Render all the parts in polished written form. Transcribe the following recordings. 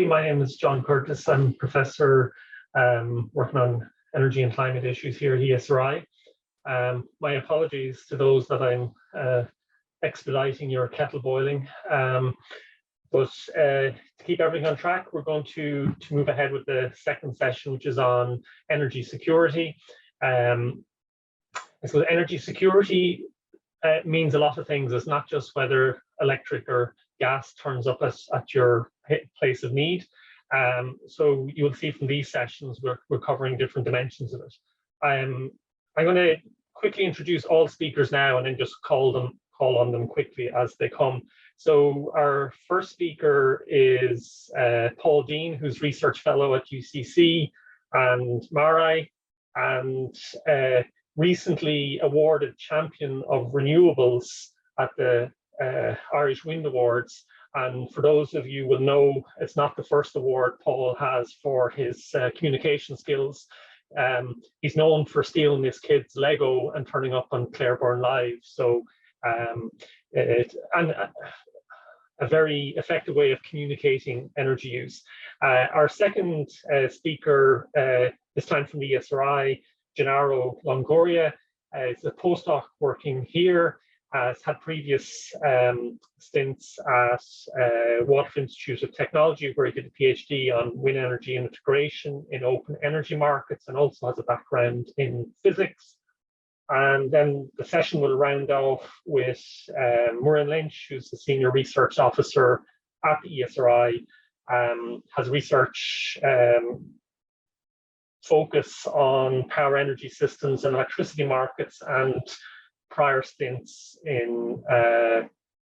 My name is John Curtis. I'm professor working on energy and climate issues here at ESRI. My apologies to those that I'm expediting your kettle boiling. But to keep everything on track, we're going to move ahead with the second session, which is on energy security. So energy security means a lot of things. It's not just whether electric or gas turns up at your place of need. So you'll see from these sessions, we're covering different dimensions of it. I'm going to quickly introduce all speakers now and then just call on them quickly as they come. So our first speaker is Paul Dean, who's research fellow at UCC and MARAI, and recently awarded Champion of Renewables at the Irish Wind Awards. And for those of you who will know, it's not the first award Paul has for his communication skills. He's known for stealing his kids' Lego and turning up on Clareburn Live. So a very effective way of communicating energy use. Our second speaker, this time from the ESRI, Gennaro Longoria, is a postdoc working here, has had previous stints at Waterford Institute of Technology, where he did a PhD on wind energy integration in open energy markets, and also has a background in physics. And then the session will round off with Muireann Lynch, who's the Senior Research Officer at the ESRI, has research focus on power energy systems and electricity markets, and prior stints in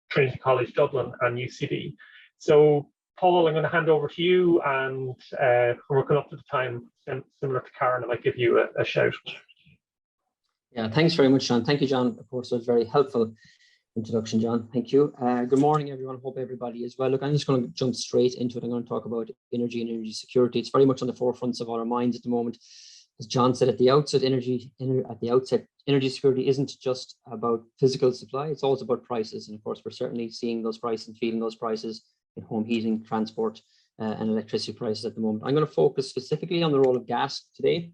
Trinity College Dublin and UCD. So Paul, I'm going to hand over to you, and we're working up to the time, similar to Karen, I might give you a shout. Yeah, thanks very much, John. Thank you, John. Of course, it was very helpful introduction, John. Thank you. Good morning, everyone. Hope everybody is well. Look, I'm just going to jump straight into it. I'm going to talk about energy and energy security. It's very much on the forefronts of our minds at the moment. As John said at the outset, energy security isn't just about physical supply. It's also about prices. And of course, we're certainly seeing those prices and feeling those prices in home heating, transport, and electricity prices at the moment. I'm going to focus specifically on the role of gas today.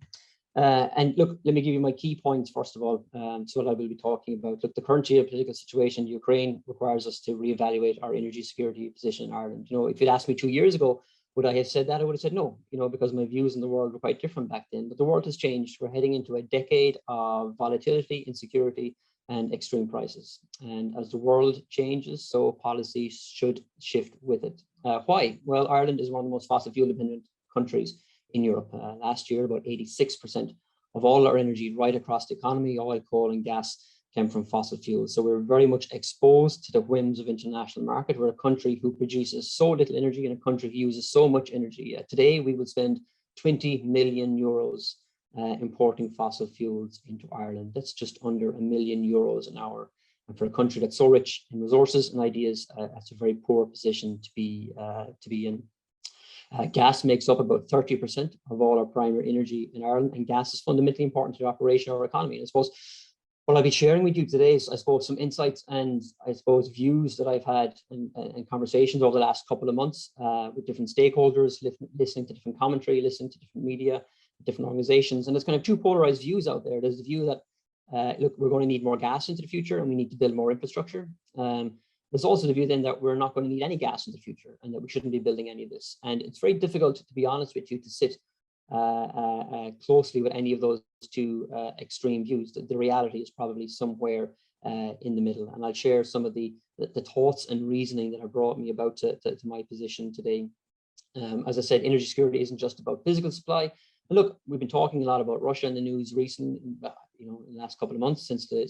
And look, let me give you my key points first of all. So what I will be talking about. Look, the current geopolitical situation in Ukraine requires us to reevaluate our energy security position in Ireland. You know, if you'd asked me 2 years ago, would I have said that? I would have said no, you know, because my views in the world were quite different back then. But the world has changed. We're heading into a decade of volatility, insecurity, and extreme prices. And as the world changes, so policies should shift with it. Why? Well, Ireland is one of the most fossil fuel dependent countries in Europe. Last year, about 86% of all our energy right across the economy, oil, coal, and gas, came from fossil fuels. So we're very much exposed to the whims of international market. We're a country who produces so little energy and a country who uses so much energy. Today, we would spend 20 million euros importing fossil fuels into Ireland. That's just under €1 million an hour. And for a country that's so rich in resources and ideas, that's a very poor position to be in. Gas makes up about 30% of all our primary energy in Ireland, and gas is fundamentally important to the operation of our economy. And I suppose what I'll be sharing with you today is, I suppose, some insights and I suppose views that I've had in conversations over the last couple of months with different stakeholders, listening to different commentary, listening to different media, different organizations. And there's kind of two polarized views out there. There's the view that, look, we're going to need more gas into the future and we need to build more infrastructure. There's also the view then that we're not going to need any gas in the future and that we shouldn't be building any of this. And it's very difficult, to be honest with you, to sit closely with any of those two extreme views. The reality is probably somewhere in the middle. And I'll share some of the thoughts and reasoning that have brought me about to my position today. As I said, energy security isn't just about physical supply. And look, we've been talking a lot about Russia in the news recently, you know, in the last couple of months since the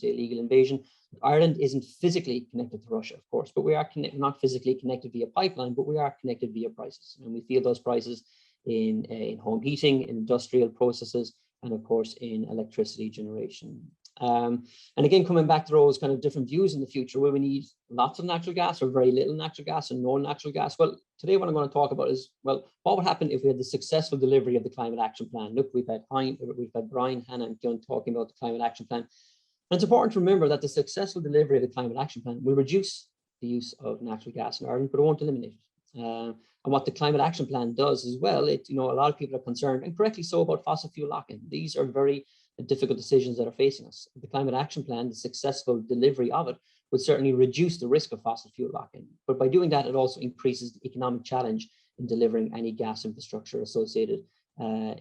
illegal invasion. Ireland isn't physically connected to Russia, of course, but we are not physically connected via pipeline, but we are connected via prices. And we feel those prices in home heating, in industrial processes, and of course in electricity generation. And again, coming back to those kind of different views in the future, will we need lots of natural gas or very little natural gas and no natural gas? Well, today what I'm going to talk about is, well, what would happen if we had the successful delivery of the Climate Action Plan? Look, we've had Brian, Hannah, and John talking about the Climate Action Plan. And it's important to remember that the successful delivery of the Climate Action Plan will reduce the use of natural gas in Ireland, but it won't eliminate it. And what the Climate Action Plan does as well, a lot of people are concerned, and correctly so, about fossil fuel lock-in. These are very difficult decisions that are facing us. The Climate Action Plan, the successful delivery of it, would certainly reduce the risk of fossil fuel lock-in. But by doing that, it also increases the economic challenge in delivering any gas infrastructure associated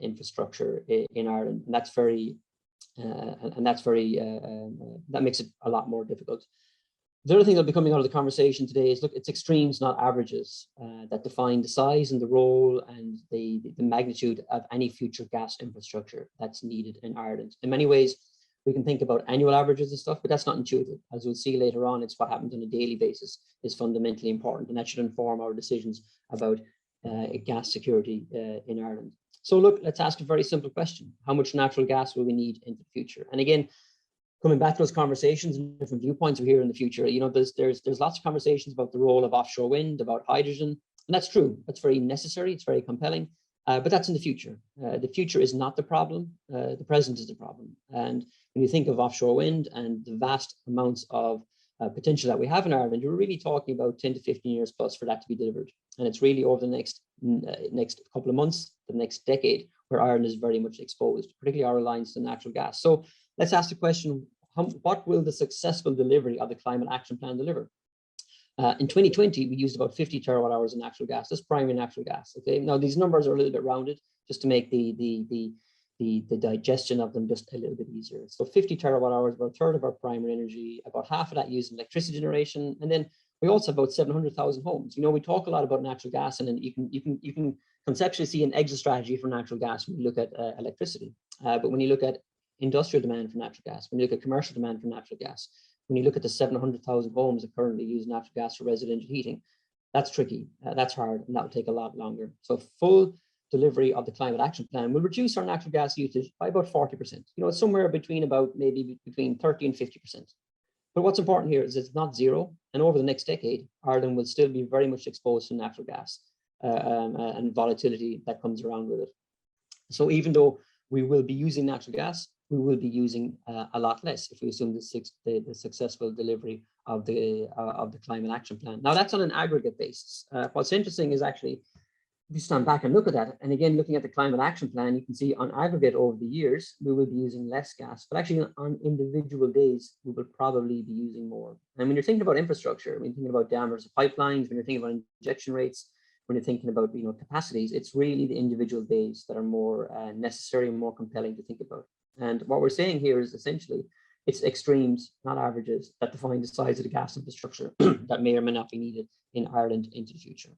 infrastructure in Ireland. And that's that makes it a lot more difficult. The other thing that'll be coming out of the conversation today is, look, it's extremes, not averages, that define the size and the role and the magnitude of any future gas infrastructure that's needed in Ireland. In many ways, we can think about annual averages and stuff, but that's not intuitive. As we'll see later on, it's what happens on a daily basis is fundamentally important, and that should inform our decisions about gas security in Ireland. So look, let's ask a very simple question. How much natural gas will we need into the future? And again, coming back to those conversations and different viewpoints here in the future, there's lots of conversations about the role of offshore wind, about hydrogen, and that's true. That's very necessary. It's very compelling, but that's in the future. The future is not the problem. The present is the problem. And when you think of offshore wind and the vast amounts of potential that we have in Ireland, you're really talking about 10 to 15 years plus for that to be delivered. And it's really over the next couple of months, the next decade, where Ireland is very much exposed, particularly our reliance on natural gas. So let's ask the question, what will the successful delivery of the Climate Action Plan deliver? In 2020, we used about 50 terawatt hours of natural gas. That's primary natural gas. Okay. Now these numbers are a little bit rounded just to make the digestion of them just a little bit easier. So 50 terawatt hours, about a third of our primary energy, about half of that used in electricity generation, and then we also have about 700,000 homes. We talk a lot about natural gas, and then you can conceptually see an exit strategy for natural gas when you look at electricity. But when you look at industrial demand for natural gas, when you look at commercial demand for natural gas, when you look at the 700,000 homes that currently use natural gas for residential heating, that's tricky, that's hard, and that will take a lot longer. So full delivery of the Climate Action Plan will reduce our natural gas usage by about 40%. It's somewhere between 30 and 50%. But what's important here is it's not zero, and over the next decade, Ireland will still be very much exposed to natural gas and volatility that comes around with it. So even though we will be using natural gas, we will be using a lot less if we assume the successful delivery of the Climate Action Plan. Now that's on an aggregate basis. What's interesting is actually, if you stand back and look at that, and again, looking at the Climate Action Plan, you can see on aggregate over the years, we will be using less gas, but actually on individual days, we will probably be using more. And when you're thinking about infrastructure, when you're thinking about diameters of pipelines, when you're thinking about injection rates, when you're thinking about capacities, it's really the individual days that are more necessary and more compelling to think about. And what we're saying here is essentially, it's extremes, not averages, that define the size of the gas infrastructure that may or may not be needed in Ireland into the future.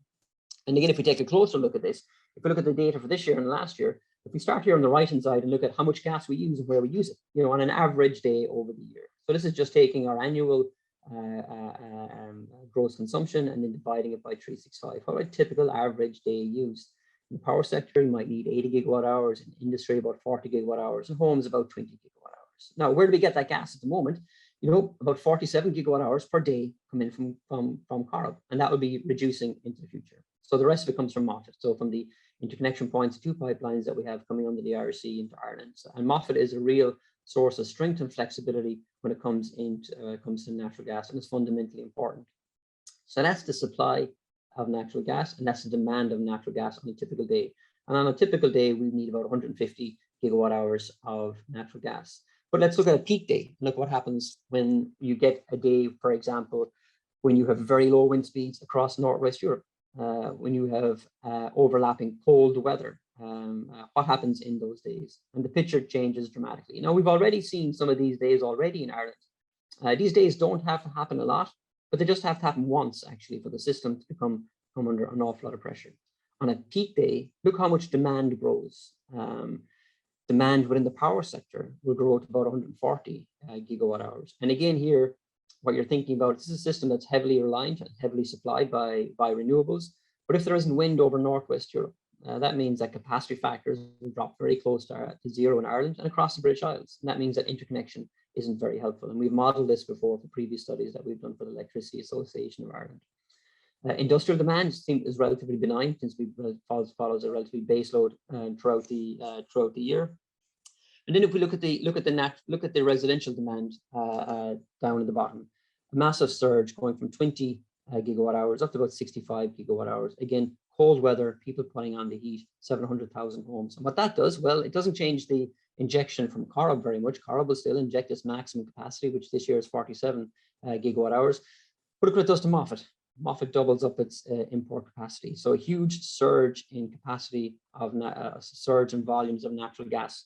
And again, if we take a closer look at this, if we look at the data for this year and last year, if we start here on the right-hand side and look at how much gas we use and where we use it, on an average day over the year. So this is just taking our annual gross consumption and then dividing it by 365. What a typical average day used. In the power sector, you might need 80 gigawatt hours, in industry about 40 gigawatt hours, and homes about 20 gigawatt hours. Now, where do we get that gas at the moment? About 47 gigawatt hours per day come in from Corrib, and that will be reducing into the future. So the rest of it comes from Moffat. So from the interconnection points, 2 pipelines that we have coming under the IRC into Ireland. And Moffat is a real source of strength and flexibility when it comes to natural gas, and it's fundamentally important. So that's the supply of natural gas, and that's the demand of natural gas on a typical day. And on a typical day, we need about 150 gigawatt hours of natural gas. But let's look at a peak day. Look what happens when you get a day, for example, when you have very low wind speeds across Northwest Europe, when you have overlapping cold weather. What happens in those days? And the picture changes dramatically. Now, we've already seen some of these days already in Ireland. These days don't have to happen a lot, but they just have to happen once, actually, for the system to come under an awful lot of pressure. On a peak day, look how much demand grows. Demand within the power sector will grow to about 140 gigawatt hours. And again, here, what you're thinking about, this is a system that's heavily reliant and heavily supplied by renewables. But if there isn't wind over Northwest Europe, that means that capacity factors will drop very close to zero in Ireland and across the British Isles. And that means that interconnection isn't very helpful. And we've modeled this before for previous studies that we've done for the Electricity Association of Ireland. Industrial demand is relatively benign since we follows a relatively base load throughout the year. And then if we look at the residential demand down at the bottom, a massive surge going from 20 gigawatt hours up to about 65 gigawatt hours. Again, cold weather, people putting on the heat, 700,000 homes. And what that does, well, it doesn't change the injection from Corrib very much. Corrib will still inject its maximum capacity, which this year is 47 gigawatt hours. But look what it does to Moffat. Moffat doubles up its import capacity. So a huge surge in capacity of surge in volumes of natural gas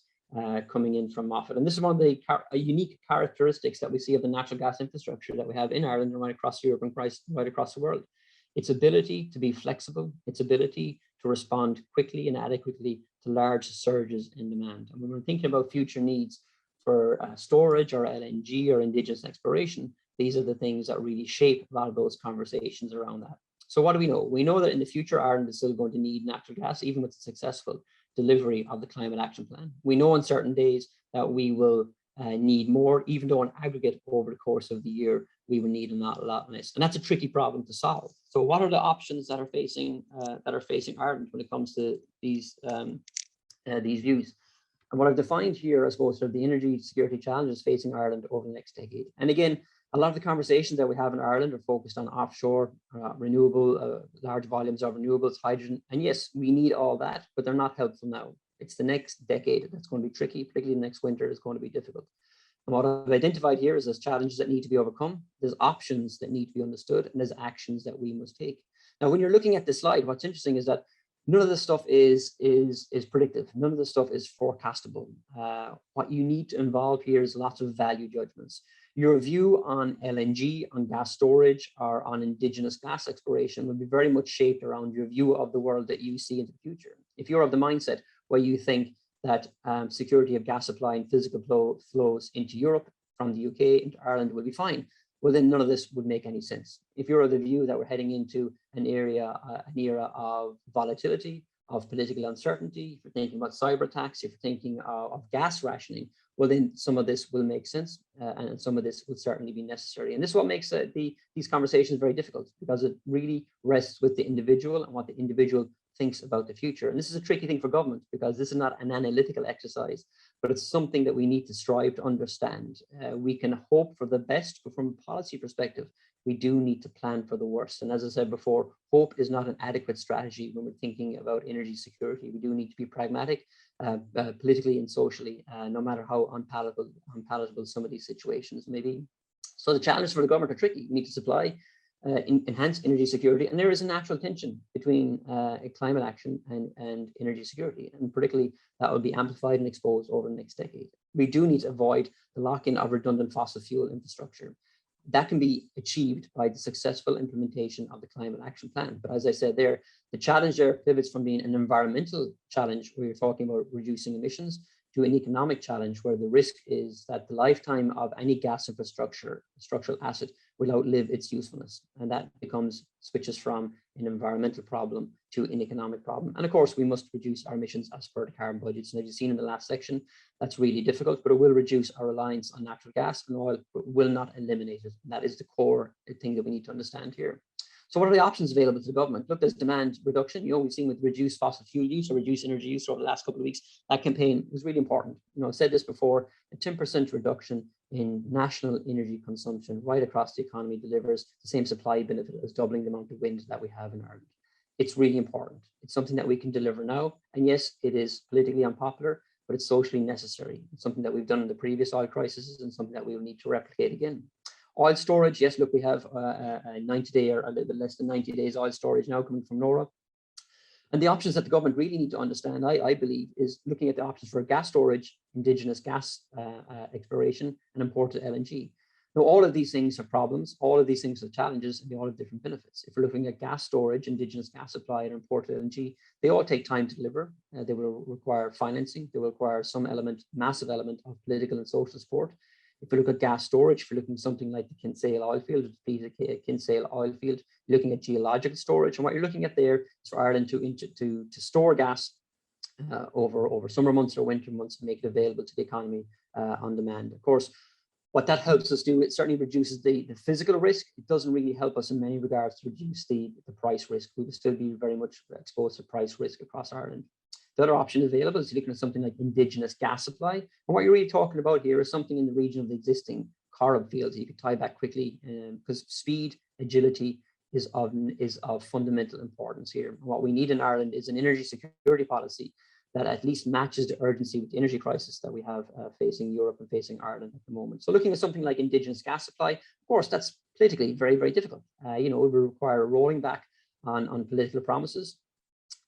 coming in from Moffat. And this is one of the unique characteristics that we see of the natural gas infrastructure that we have in Ireland and right across Europe and right across the world. Its ability to be flexible, its ability to respond quickly and adequately to large surges in demand. And when we're thinking about future needs for storage or LNG or indigenous exploration, these are the things that really shape a lot of those conversations around that. So what do we know? We know that in the future, Ireland is still going to need natural gas, even with the successful delivery of the Climate Action Plan. We know on certain days that we will need more, even though on aggregate over the course of the year, we will need a lot less. And that's a tricky problem to solve. So what are the options that are facing Ireland when it comes to these views? And what I've defined here, I suppose, are the energy security challenges facing Ireland over the next decade. And again, a lot of the conversations that we have in Ireland are focused on offshore, renewable, large volumes of renewables, hydrogen. And yes, we need all that, but they're not helpful now. It's the next decade that's going to be tricky, particularly the next winter is going to be difficult. And what I've identified here is there's challenges that need to be overcome, there's options that need to be understood, and there's actions that we must take. Now, when you're looking at this slide, what's interesting is that none of this stuff is predictive. None of this stuff is forecastable. What you need to involve here is lots of value judgments. Your view on LNG, on gas storage, or on indigenous gas exploration will be very much shaped around your view of the world that you see in the future. If you're of the mindset where you think that security of gas supply and physical flows into Europe from the UK into Ireland will be fine, well, then none of this would make any sense. If you're of the view that we're heading into an era of volatility, of political uncertainty, if you're thinking about cyber attacks, if you're thinking of gas rationing, well, then some of this will make sense and some of this would certainly be necessary. And this is what makes these conversations very difficult, because it really rests with the individual and what the individual thinks about the future. And this is a tricky thing for government, because this is not an analytical exercise, but it's something that we need to strive to understand. We can hope for the best, but from a policy perspective, we do need to plan for the worst. And as I said before, hope is not an adequate strategy when we're thinking about energy security. We do need to be pragmatic, politically and socially, no matter how unpalatable some of these situations may be. So the challenges for the government are tricky. We need to supply enhance energy security, and there is a natural tension between climate action and energy security, and particularly that will be amplified and exposed over the next decade. We do need to avoid the lock-in of redundant fossil fuel infrastructure. That can be achieved by the successful implementation of the Climate Action Plan. But as I said there, the challenge there pivots from being an environmental challenge, where you're talking about reducing emissions, to an economic challenge, where the risk is that the lifetime of any gas structural asset will outlive its usefulness. And that switches from an environmental problem to an economic problem. And of course, we must reduce our emissions as per the carbon budgets. And as you've seen in the last section, that's really difficult, but it will reduce our reliance on natural gas and oil, but will not eliminate it. And that is the core thing that we need to understand here. So what are the options available to the government? Look, there's demand reduction. We've seen with reduced fossil fuel use or reduced energy use over the last couple of weeks, that campaign was really important. I've said this before, a 10% reduction in national energy consumption right across the economy delivers the same supply benefit as doubling the amount of wind that we have in Ireland. It's really important. It's something that we can deliver now. And yes, it is politically unpopular, but it's socially necessary. It's something that we've done in the previous oil crises and something that we will need to replicate again. Oil storage, yes, look, we have a 90-day or a little bit less than 90 days oil storage now coming from Nora. And the options that the government really need to understand, I believe, is looking at the options for gas storage, indigenous gas exploration, and imported LNG. Now, all of these things are problems, all of these things are challenges, and they all have different benefits. If we're looking at gas storage, indigenous gas supply, and imported LNG, they all take time to deliver. They will require financing. They will require some massive element of political and social support. If we look at gas storage, if you're looking at something like the Kinsale oil field, Kinsale oil field, you're looking at geological storage. And what you're looking at there is for Ireland to store gas over summer months or winter months and make it available to the economy on demand. Of course, what that helps us do, it certainly reduces the physical risk. It doesn't really help us in many regards to reduce the price risk. We will still be very much exposed to price risk across Ireland. The other option available is looking at something like indigenous gas supply. And what you're really talking about here is something in the region of the existing Corrib fields. You could tie back quickly because speed, agility, is of fundamental importance here. What we need in Ireland is an energy security policy that at least matches the urgency with the energy crisis that we have facing Europe and facing Ireland at the moment. So looking at something like indigenous gas supply, of course, that's politically very, very difficult. It will require rolling back on political promises.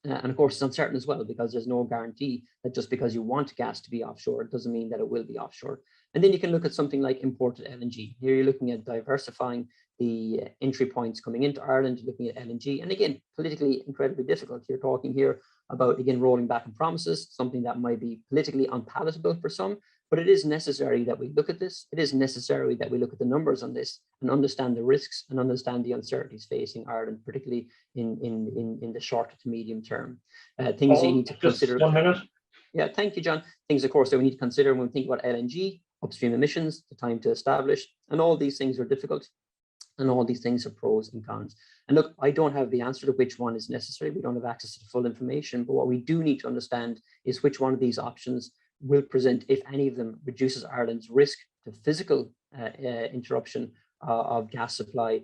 And of course, it's uncertain as well, because there's no guarantee that just because you want gas to be offshore, it doesn't mean that it will be offshore. And then you can look at something like imported LNG. Here you're looking at diversifying the entry points coming into Ireland, looking at LNG. And again, politically incredibly difficult. You're talking here about, again, rolling back on promises, something that might be politically unpalatable for some, but it is necessary that we look at this. It is necessary that we look at the numbers on this and understand the risks and understand the uncertainties facing Ireland, particularly in the short to medium term. Things you need to consider. 1 minute. Yeah, thank you, John. Things, of course, that we need to consider when we think about LNG, upstream emissions, the time to establish, and all these things are difficult. And all these things are pros and cons. And look, I don't have the answer to which one is necessary. We don't have access to the full information, but what we do need to understand is which one of these options will present, if any of them, reduces Ireland's risk to physical interruption of gas supply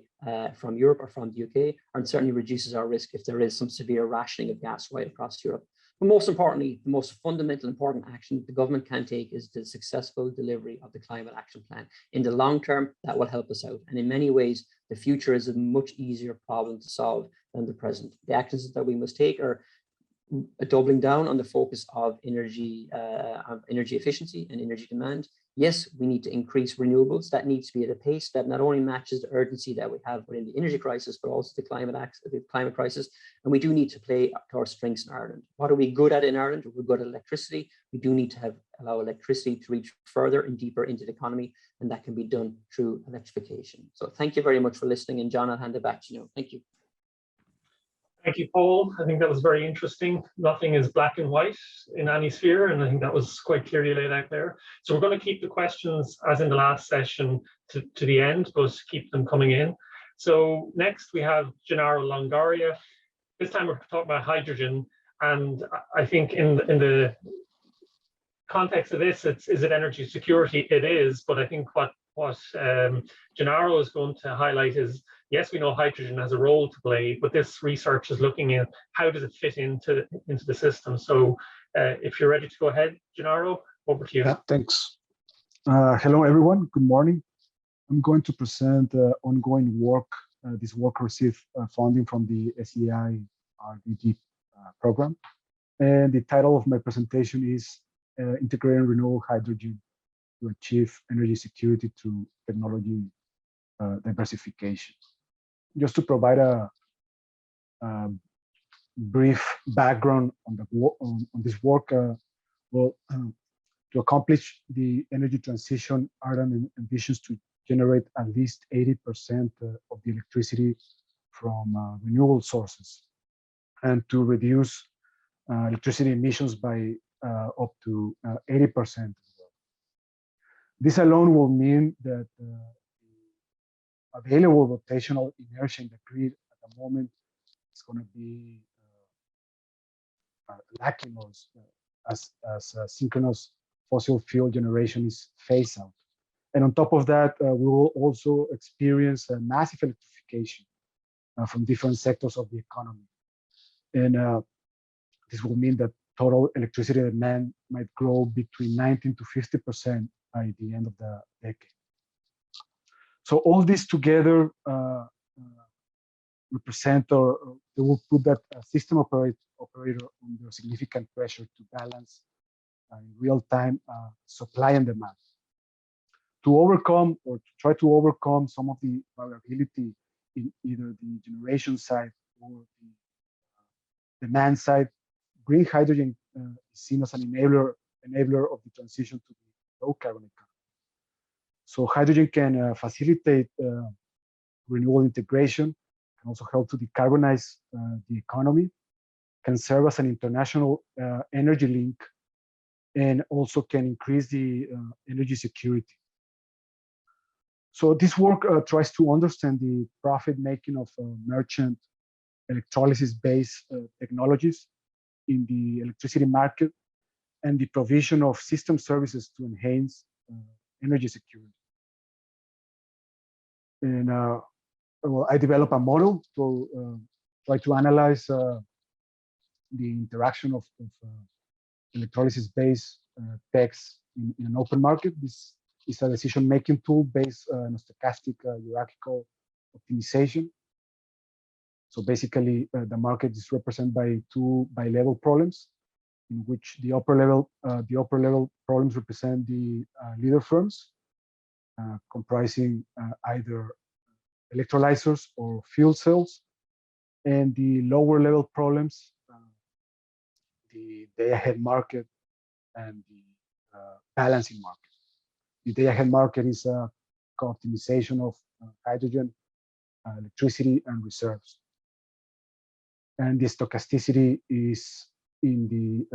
from Europe or from the UK, and certainly reduces our risk if there is some severe rationing of gas right across Europe. But most importantly, the most fundamental important action the government can take is the successful delivery of the Climate Action Plan. In the long term, that will help us out. And in many ways, the future is a much easier problem to solve than the present. The actions that we must take are doubling down on the focus of energy efficiency and energy demand. Yes, we need to increase renewables. That needs to be at a pace that not only matches the urgency that we have within the energy crisis, but also the climate crisis. And we do need to play to our strengths in Ireland. What are we good at in Ireland? We're good at electricity. We do need to allow electricity to reach further and deeper into the economy, and that can be done through electrification. So thank you very much for listening. And John, I'll hand it back to you. Thank you. Thank you, Paul. I think that was very interesting. Nothing is black and white in any sphere, and I think that was quite clearly laid out there. So we're going to keep the questions, as in the last session, to the end, but keep them coming in. So next we have Gennaro Longoria. This time we're talking about hydrogen, and I think in the context of this, is it energy security? It is, but I think what Gennaro is going to highlight is, yes, we know hydrogen has a role to play, but this research is looking at how does it fit into the system. So if you're ready to go ahead, Gennaro, over to you. Yeah, thanks. Hello, everyone. Good morning. I'm going to present ongoing work. This work received funding from the SEI RDG program. And the title of my presentation is Integrating Renewable Hydrogen to Achieve Energy Security through Technology Diversification. Just to provide a brief background on this work, to accomplish the energy transition, Ireland envisions to generate at least 80% of the electricity from renewable sources, and to reduce electricity emissions by up to 80%. This alone will mean that available rotational inertia in the grid at the moment is going to be lacking, or as synchronous fossil fuel generation is phased out. And on top of that, we will also experience a massive electrification from different sectors of the economy. And this will mean that total electricity demand might grow between 19 to 50% by the end of the decade. So all this together represent, or they will put that system operator under significant pressure to balance in real time supply and demand. To overcome, or to try to overcome, some of the variability in either the generation side or the demand side, green hydrogen is seen as an enabler of the transition to the low carbon economy. So hydrogen can facilitate renewable integration, can also help to decarbonize the economy, can serve as an international energy link, and also can increase the energy security. So this work tries to understand the profit making of merchant electrolysis-based technologies in the electricity market, and the provision of system services to enhance energy security. And well, I developed a model to try to analyze the interaction of electrolysis-based techs in an open market. This is a decision-making tool based on stochastic hierarchical optimization. So basically, the market is represented by two bi-level problems, in which the upper level problems represent the leader firms, comprising either electrolyzers or fuel cells, and the lower level problems, the day-ahead market and the balancing market. The day-ahead market is a optimization of hydrogen, electricity, and reserves, and the stochasticity is in the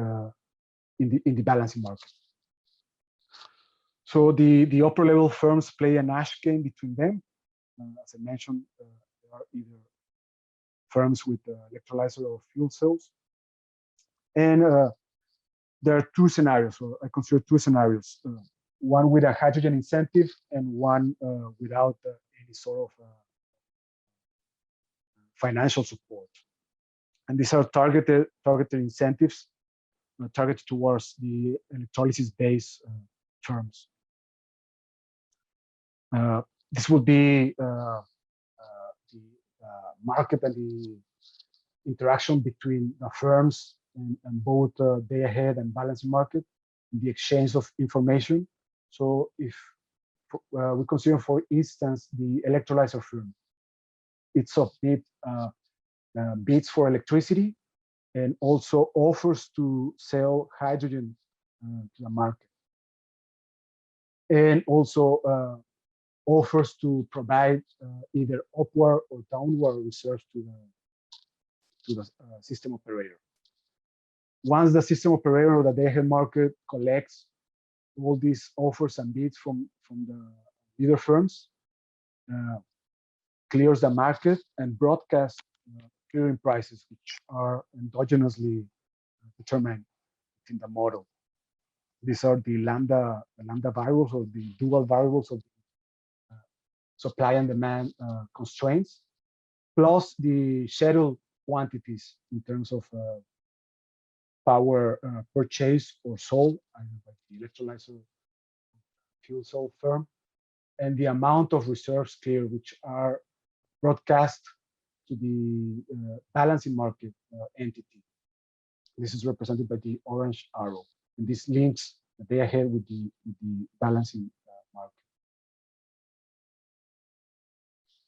balancing market. So the upper level firms play a Nash game between them. As I mentioned, there are either firms with electrolyzer or fuel cells, and there are two scenarios, or I consider two scenarios: one with a hydrogen incentive and one without any sort of financial support. And these are targeted incentives targeted towards the electrolysis-based firms. This would be the market and the interaction between the firms and both day-ahead and balancing market, the exchange of information. So if we consider, for instance, the electrolyzer firm, it bids for electricity and also offers to sell hydrogen to the market, and also offers to provide either upward or downward reserves to the system operator. Once the system operator or the day-ahead market collects all these offers and bids from the leader firms, clears the market and broadcasts clearing prices, which are endogenously determined in the model. These are the lambda variables, or the dual variables of the supply and demand constraints, plus the scheduled quantities in terms of power purchase or sold by the electrolyzer fuel cell firm, and the amount of reserves cleared, which are broadcast to the balancing market entity. This is represented by the orange arrow, and this links the day-ahead with the balancing market.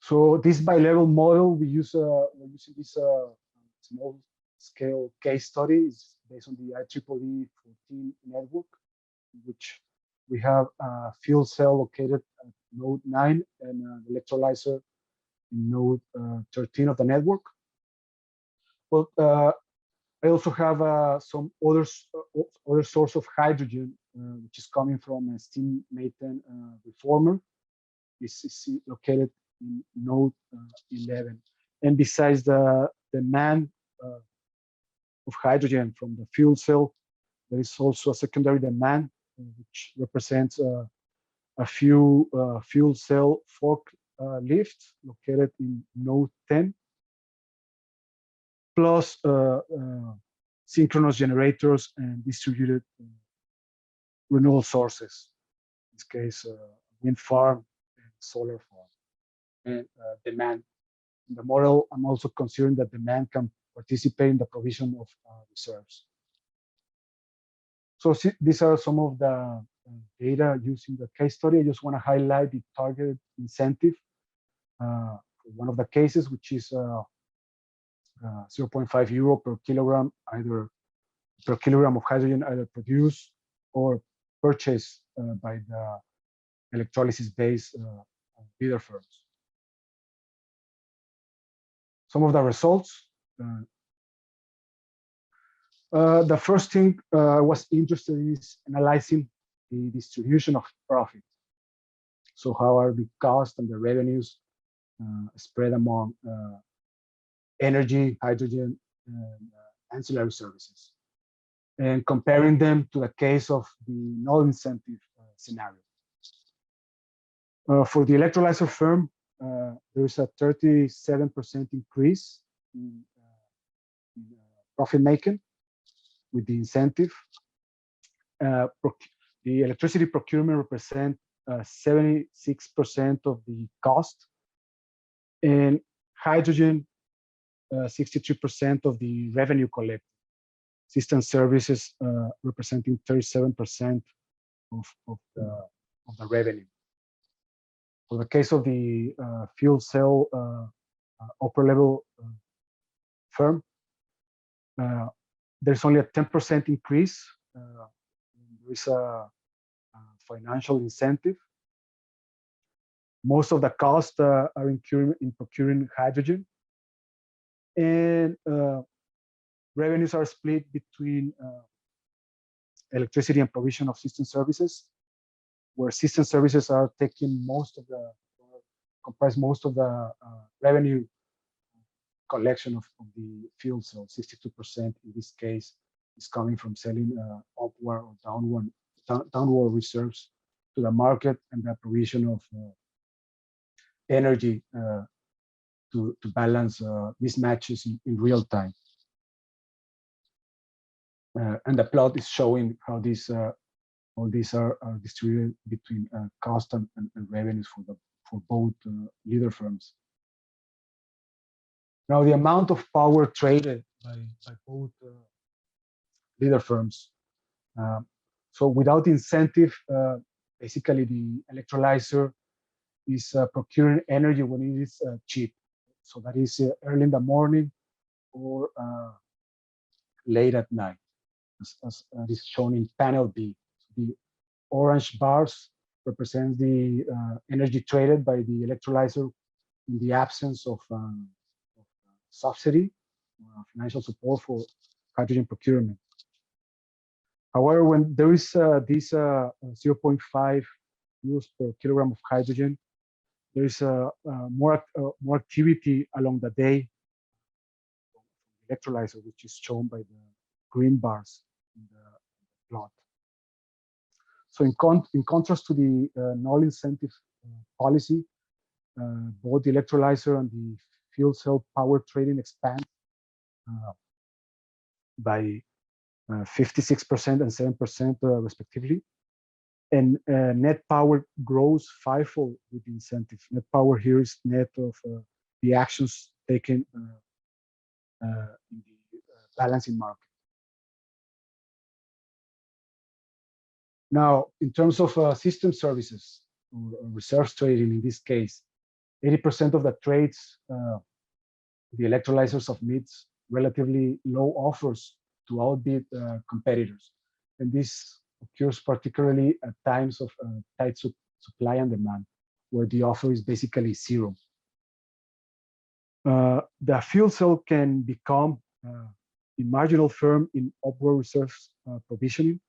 So this bi-level model, we're using this small-scale case study. Is based on the IEEE 14 network, in which we have a fuel cell located at node 9 and an electrolyzer in node 13 of the network. But I also have some other source of hydrogen, which is coming from a steam methane reformer. This is located in node 11. And besides the demand of hydrogen from the fuel cell, there is also a secondary demand, which represents a few fuel cell forklifts located in node 10, plus synchronous generators and distributed renewable sources, in this case, wind farm and solar farm. And demand. In the model, I'm also considering that demand can participate in the provision of reserves. So these are some of the data using the case study. I just want to highlight the targeted incentive for one of the cases, which is 0.5 euro per kilogram, either per kilogram of hydrogen either produced or purchased by the electrolysis-based bidder firms. Some of the results. The first thing I was interested in is analyzing the distribution of profit. So how are the costs and the revenues spread among energy, hydrogen, and ancillary services, and comparing them to the case of the no incentive scenario. For the electrolyzer firm, there is a 37% increase in profit making with the incentive. The electricity procurement represent 76% of the cost, and hydrogen 63% of the revenue collected. System services representing 37% of the revenue. For the case of the fuel cell upper level firm, there's only a 10% increase. There is a financial incentive. Most of the costs are incurred in procuring hydrogen, and revenues are split between electricity and provision of system services, where system services are taking comprise most of the revenue collection of the fuel cell. 62% in this case is coming from selling upward or downward reserves to the market, and the provision of energy to balance mismatches in real time. And the plot is showing how all these are distributed between cost and revenues for both leader firms. Now, the amount of power traded by both leader firms. So without incentive, basically the electrolyzer is procuring energy when it is cheap. So that is early in the morning or late at night, as is shown in panel B. The orange bars represent the energy traded by the electrolyzer in the absence of subsidy, financial support for hydrogen procurement. However, when there is this 0.5 euros per kilogram of hydrogen, there is more activity along the day. Electrolyzer, which is shown by the green bars in the plot. So in contrast to the null incentive policy, both the electrolyzer and the fuel cell power trading expand by 56% and 7% respectively. And net power grows fivefold with the incentive. Net power here is net of the actions taken in the balancing market. Now, in terms of system services or reserves trading, in this case, 80% of the trades the electrolyzer submits relatively low offers to outbid competitors, and this occurs particularly at times of tight supply and demand, where the offer is basically zero. The fuel cell can become a marginal firm in upward reserves provisioning,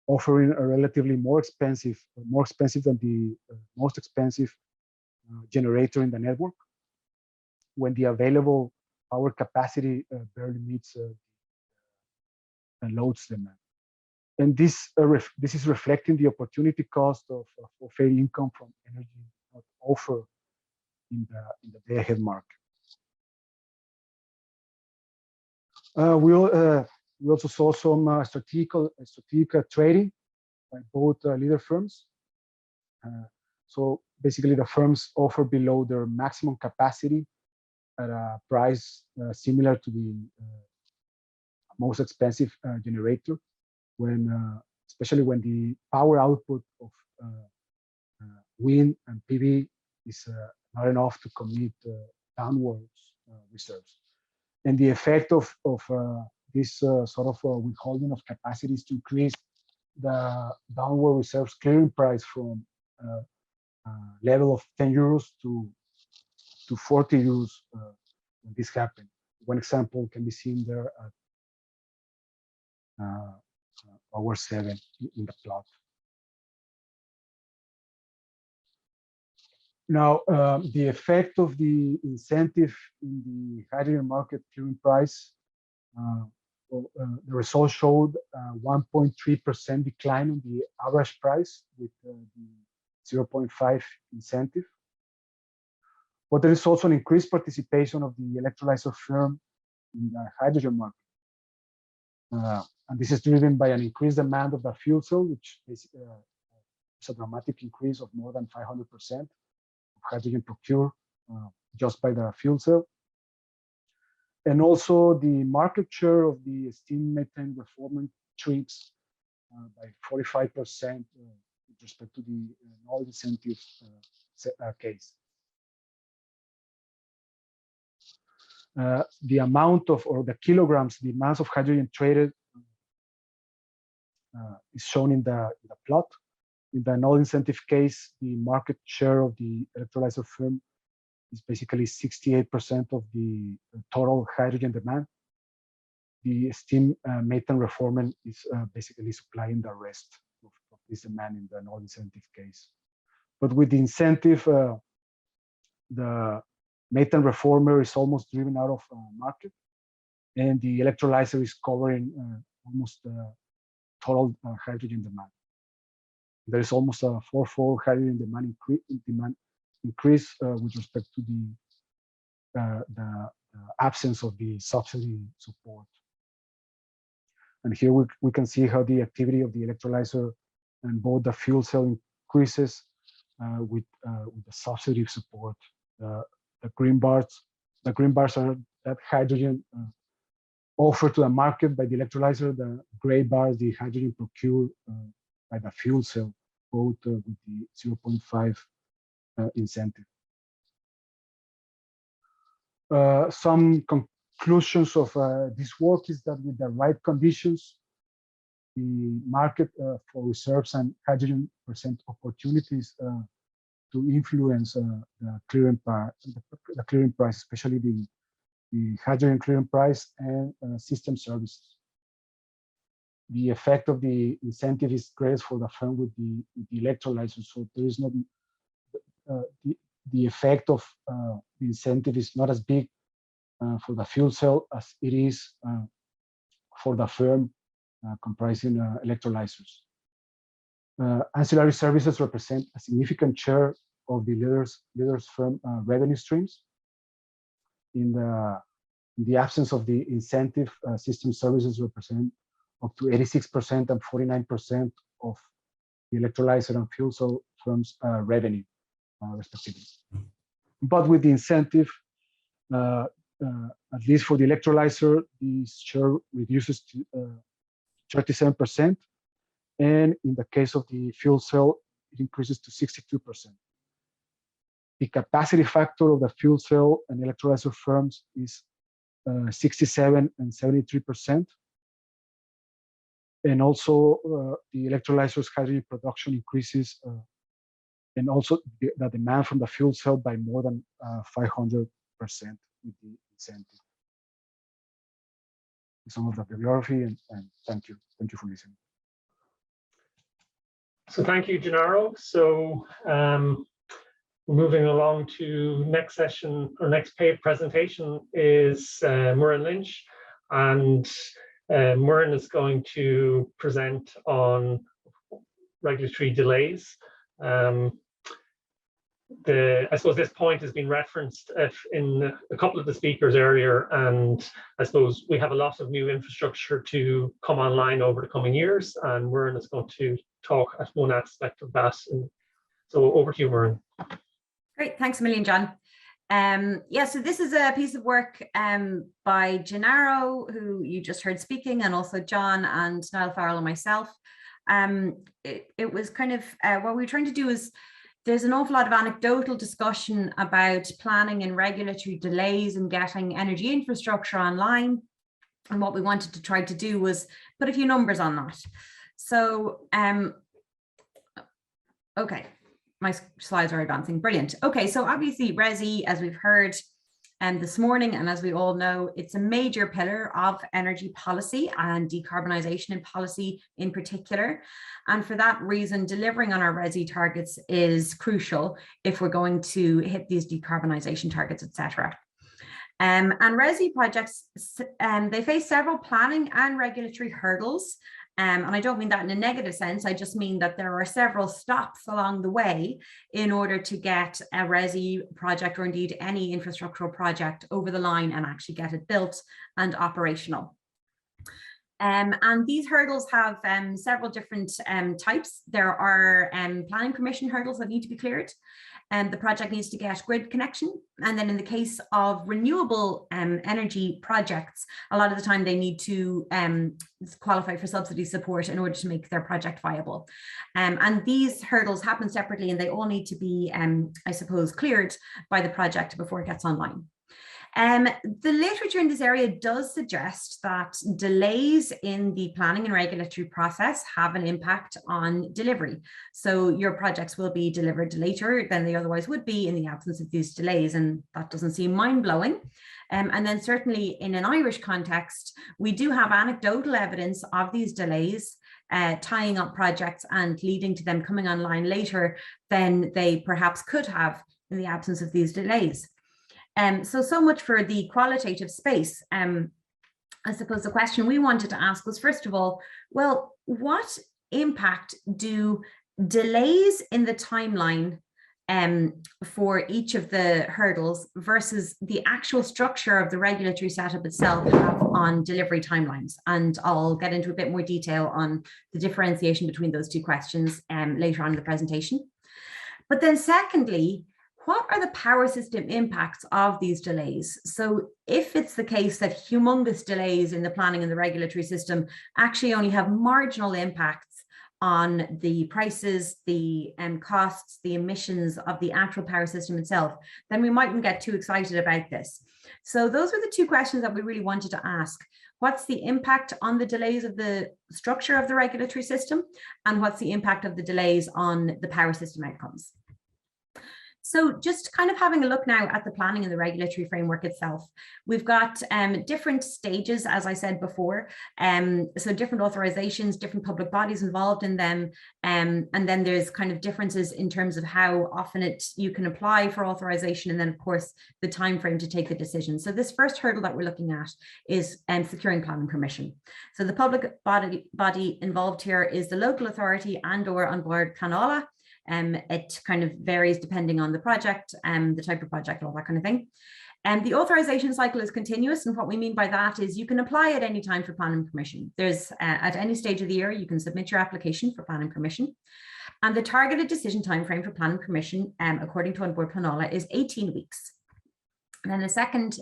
offering a relatively more expensive than the most expensive generator in the network, when the available power capacity barely meets the loads demand. And this is reflecting the opportunity cost of fair income from energy not offered in the day-ahead market. We also saw some strategic trading by both leader firms. So basically, the firms offer below their maximum capacity at a price similar to the most expensive generator, especially when the power output of wind and PV is not enough to commit downwards reserves. And the effect of this sort of withholding of capacity is to increase the downward reserves clearing price from level of 10 euros to 40 euros when this happened. One example can be seen there at hour 7 in the plot. Now, the effect of the incentive in the hydrogen market clearing price, the results showed 1.3% decline in the average price with the 0.5 incentive. But there is also an increased participation of the electrolyzer firm in the hydrogen market. And this is driven by an increased demand of the fuel cell, which is a dramatic increase of more than 500% of hydrogen procured just by the fuel cell. And also the market share of the steam methane reforming trips by 45% with respect to the no incentive case. The amount of, or the kilograms, the mass of hydrogen traded is shown in the plot. In the no incentive case, the market share of the electrolyzer firm is basically 68% of the total hydrogen demand. The steam methane reforming is basically supplying the rest of this demand in the no incentive case. But with the incentive, the methane reformer is almost driven out of market, and the electrolyzer is covering almost total hydrogen demand. There is almost a fourfold hydrogen demand increase with respect to the absence of the subsidy support. And here we can see how the activity of the electrolyzer and both the fuel cell increases with the subsidy support. The green bars are that hydrogen offered to the market by the electrolyzer. The gray bars, the hydrogen procured by the fuel cell, both with the 0.5 incentive. Some conclusions of this work is that with the right conditions, the market for reserves and hydrogen present opportunities to influence the clearing price, especially the hydrogen clearing price and system services. The effect of the incentive is greatest for the firm with the electrolyzer, so there is not the effect of the incentive is not as big for the fuel cell as it is for the firm comprising electrolyzers. Ancillary services represent a significant share of the leaders firm revenue streams. In the absence of the incentive, system services represent up to 86% and 49% of the electrolyzer and fuel cell firms' revenue, respectively. But with the incentive, at least for the electrolyzer, the share reduces to 37%. And in the case of the fuel cell, it increases to 62%. The capacity factor of the fuel cell and electrolyzer firms is 67 and 73%. And also the electrolyzer's hydrogen production increases, and also the demand from the fuel cell by more than 500% with the incentive. Some of the bibliography, and thank you. Thank you for listening. So thank you, Gennaro. So moving along to next session, or next paid presentation is Muireann Lynch, and Muireann is going to present on regulatory delays. I suppose this point has been referenced in a couple of the speakers earlier, and I suppose we have a lot of new infrastructure to come online over the coming years, and Muireann is going to talk at one aspect of that. And so over to you, Muireann. Great, thanks a million, John. Yeah, so this is a piece of work by Gennaro, who you just heard speaking, and also John and Niall Farrell and myself. It was kind of what we were trying to do is, there's an awful lot of anecdotal discussion about planning and regulatory delays in getting energy infrastructure online. And what we wanted to try to do was put a few numbers on that. So, okay, my slides are advancing, brilliant. Okay, so obviously RESI, as we've heard this morning, and as we all know, it's a major pillar of energy policy and decarbonisation in policy in particular. And for that reason, delivering on our RESI targets is crucial if we're going to hit these decarbonisation targets, etc. And RESI projects, they face several planning and regulatory hurdles And I don't mean that in a negative sense. I just mean that there are several stops along the way in order to get a RESI project, or indeed any infrastructural project, over the line and actually get it built and operational. And these hurdles have several different types. There are planning permission hurdles that need to be cleared, and the project needs to get grid connection. And then in the case of renewable energy projects, a lot of the time they need to qualify for subsidy support in order to make their project viable. And these hurdles happen separately, and they all need to be, I suppose, cleared by the project before it gets online. The literature in this area does suggest that delays in the planning and regulatory process have an impact on delivery. So your projects will be delivered later than they otherwise would be in the absence of these delays, and that doesn't seem mind-blowing. And then certainly in an Irish context, we do have anecdotal evidence of these delays tying up projects and leading to them coming online later than they perhaps could have in the absence of these delays. So much for the qualitative space. I suppose the question we wanted to ask was, first of all, well, what impact do delays in the timeline for each of the hurdles versus the actual structure of the regulatory setup itself have on delivery timelines? And I'll get into a bit more detail on the differentiation between those two questions later on in the presentation. But then secondly, what are the power system impacts of these delays? So if it's the case that humongous delays in the planning and the regulatory system actually only have marginal impacts on the prices, the costs, the emissions of the actual power system itself, then we mightn't get too excited about this. So those were the two questions that we really wanted to ask. What's the impact on the delays of the structure of the regulatory system? And what's the impact of the delays on the power system outcomes? So just kind of having a look now at the planning and the regulatory framework itself, we've got different stages, as I said before, so different authorizations, different public bodies involved in them, and then there's kind of differences in terms of how often you can apply for authorization, and then of course the time frame to take the decision. So this first hurdle that we're looking at is securing planning permission. So the public body involved here is the local authority and/or An Bord Pleanála. It kind of varies depending on the project, the type of project, all that kind of thing. And the authorization cycle is continuous. And what we mean by that is you can apply at any time for planning permission. There's at any stage of the year, you can submit your application for planning permission. And the targeted decision timeframe for planning permission, according to An Bord Pleanála, is 18 weeks. And then the second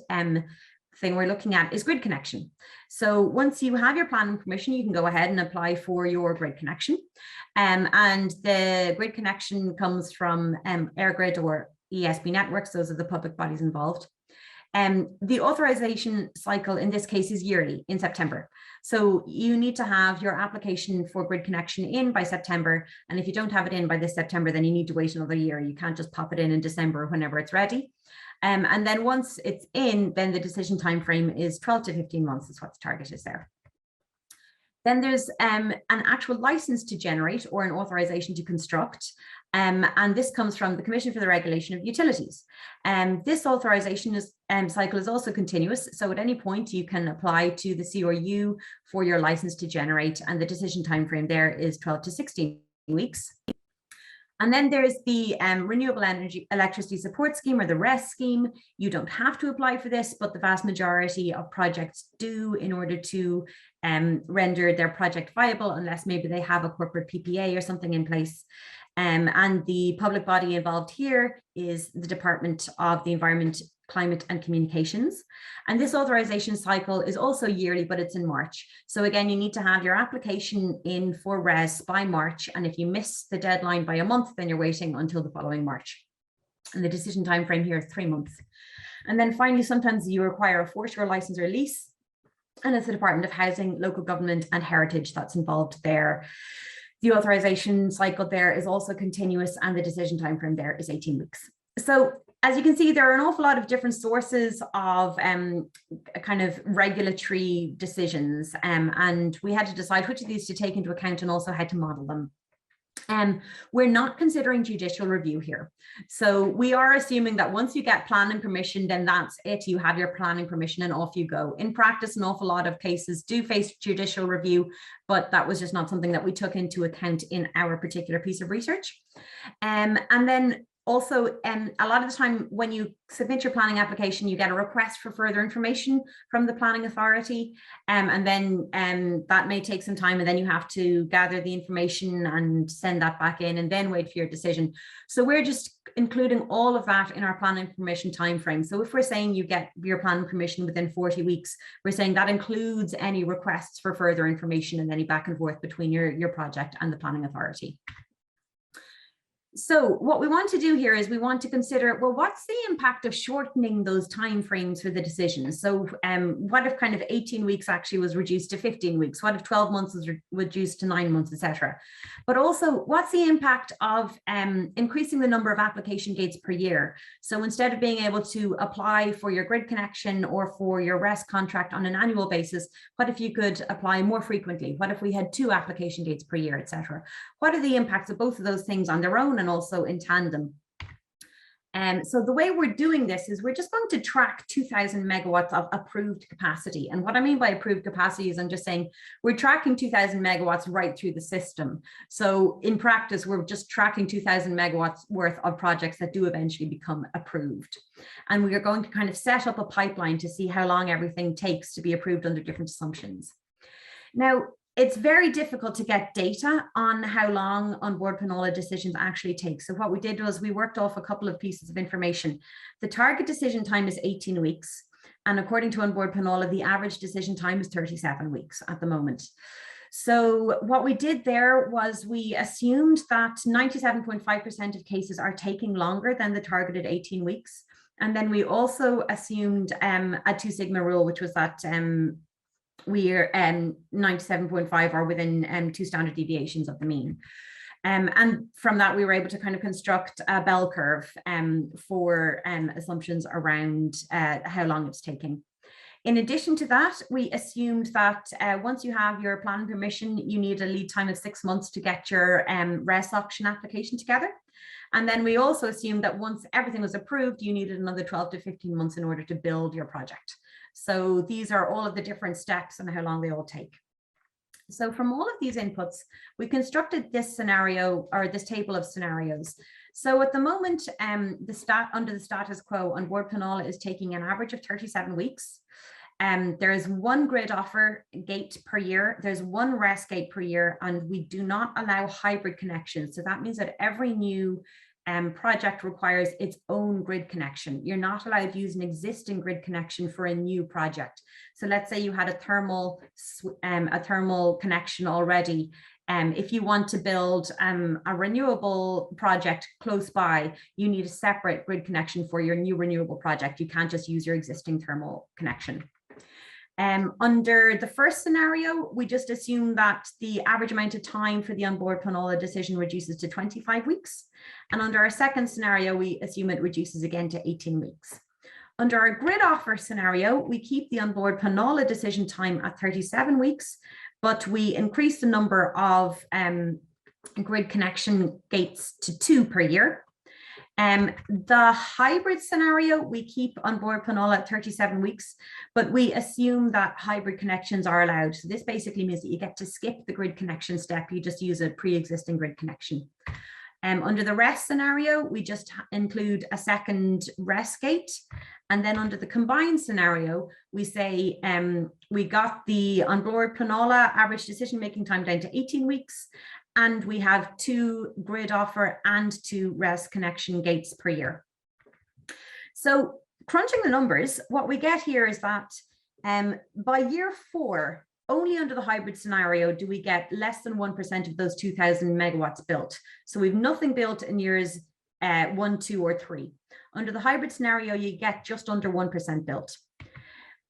thing we're looking at is grid connection. So once you have your planning permission, you can go ahead and apply for your grid connection. And the grid connection comes from EirGrid or ESB networks. Those are the public bodies involved. The authorization cycle in this case is yearly in September. So you need to have your application for grid connection in by September. And if you don't have it in by this September, then you need to wait another year. You can't just pop it in December whenever it's ready. And then once it's in, then the decision time frame is 12 to 15 months is what the target is there. Then there's an actual license to generate or an authorization to construct. And this comes from the Commission for the Regulation of Utilities. This authorization cycle is also continuous. So at any point you can apply to the CRU for your license to generate, and the decision time frame there is 12 to 16 weeks. And then there's the Renewable Energy Electricity Support Scheme, or the RES scheme. You don't have to apply for this, but the vast majority of projects do in order to render their project viable, unless maybe they have a corporate PPA or something in place. And the public body involved here is the Department of the Environment, Climate and Communications. And this authorization cycle is also yearly, but it's in March. So again, you need to have your application in for RES by March. And if you miss the deadline by a month, then you're waiting until the following March. And the decision time frame here is 3 months. And then finally, sometimes you require a force-majeure license or lease. And it's the Department of Housing, Local Government and Heritage that's involved there. The authorization cycle there is also continuous, and the decision time frame there is 18 weeks. So as you can see, there are an awful lot of different sources of kind of regulatory decisions, and we had to decide which of these to take into account and also how to model them. We're not considering judicial review here. So we are assuming that once you get planning permission, then that's it. You have your planning permission and off you go. In practice, an awful lot of cases do face judicial review, but that was just not something that we took into account in our particular piece of research. And then also, a lot of the time when you submit your planning application, you get a request for further information from the planning authority. And then that may take some time, and then you have to gather the information and send that back in and then wait for your decision. So we're just including all of that in our planning permission timeframe. So if we're saying you get your planning permission within 40 weeks, we're saying that includes any requests for further information and any back and forth between your project and the planning authority. So what we want to do here is we want to consider, well, what's the impact of shortening those timeframes for the decisions? So what if kind of 18 weeks actually was reduced to 15 weeks? What if 12 months was reduced to 9 months, etc.? But also, what's the impact of increasing the number of application dates per year? So instead of being able to apply for your grid connection or for your RES contract on an annual basis, what if you could apply more frequently? What if we had 2 application dates per year, etc.? What are the impacts of both of those things on their own and also in tandem? So the way we're doing this is we're just going to track 2,000 megawatts of approved capacity. And what I mean by approved capacity is I'm just saying we're tracking 2,000 megawatts right through the system. So in practice, we're just tracking 2,000 megawatts worth of projects that do eventually become approved. And we are going to kind of set up a pipeline to see how long everything takes to be approved under different assumptions. Now, it's very difficult to get data on how long onboard Panola decisions actually take. So what we did was we worked off a couple of pieces of information. The target decision time is 18 weeks. And according to onboard Panola, the average decision time is 37 weeks at the moment. So what we did there was we assumed that 97.5% of cases are taking longer than the targeted 18 weeks. And then we also assumed a 2 sigma rule, which was that we're 97.5 are within 2 standard deviations of the mean. And from that, we were able to kind of construct a bell curve for assumptions around how long it's taking. In addition to that, we assumed that once you have your planning permission, you need a lead time of 6 months to get your RES auction application together. And then we also assumed that once everything was approved, you needed another 12 to 15 months in order to build your project. So these are all of the different steps and how long they all take. So from all of these inputs, we constructed this scenario or this table of scenarios. So at the moment, under the status quo, onboard Panola is taking an average of 37 weeks. There is 1 grid offer gate per year. There's 1 RES gate per year, and we do not allow hybrid connections. So that means that every new project requires its own grid connection. You're not allowed to use an existing grid connection for a new project. So let's say you had a thermal connection already. If you want to build a renewable project close by, you need a separate grid connection for your new renewable project. You can't just use your existing thermal connection. Under the first scenario, we just assume that the average amount of time for the onboard Panola decision reduces to 25 weeks. And under our second scenario, we assume it reduces again to 18 weeks. Under our grid offer scenario, we keep the onboard Panola decision time at 37 weeks, but we increase the number of grid connection gates to 2 per year. The hybrid scenario, we keep onboard Panola at 37 weeks, but we assume that hybrid connections are allowed. So this basically means that you get to skip the grid connection step. You just use a pre-existing grid connection. Under the RES scenario, we just include a second RES gate. And then under the combined scenario, we say we got the onboard Panola average decision-making time down to 18 weeks. And we have 2 grid offer and 2 RES connection gates per year. So crunching the numbers, what we get here is that by year 4, only under the hybrid scenario do we get less than 1% of those 2,000 megawatts built. So we've nothing built in years 1, 2, or 3. Under the hybrid scenario, you get just under 1% built.